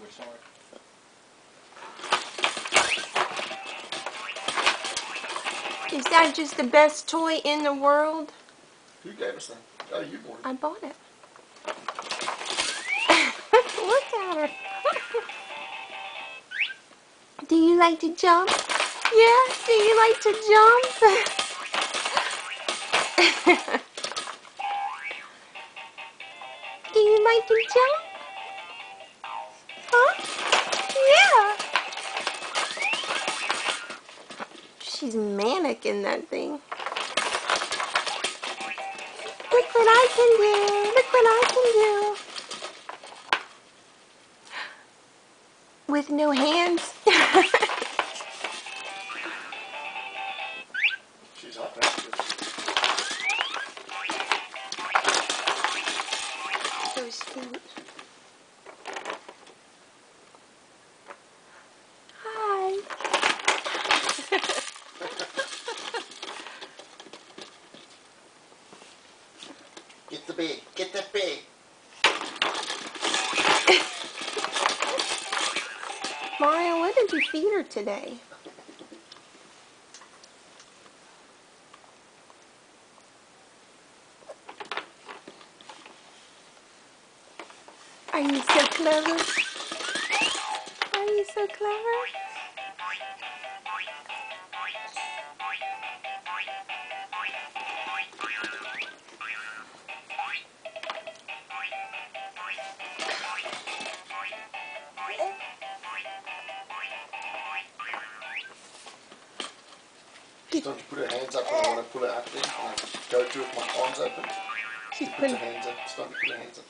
We're sorry. Is that just the best toy in the world? Who gave us that? Oh, you bought it. I bought it. Look at her. Do you like to jump? Yeah, do you like to jump? Do you like to jump? Huh? Yeah. She's manic in that thing. Look what I can do. Look what I can do. With no hands. She's hot now. Those feet. Hi. Get the bee. Get that bee. Mario, what did you feed her today? Are you so clever? Are you so clever? She's starting to put her hands up when I want to pull her out there. And I go to it with my arms open. She's She puts putting her hands up. Starting to put her hands up.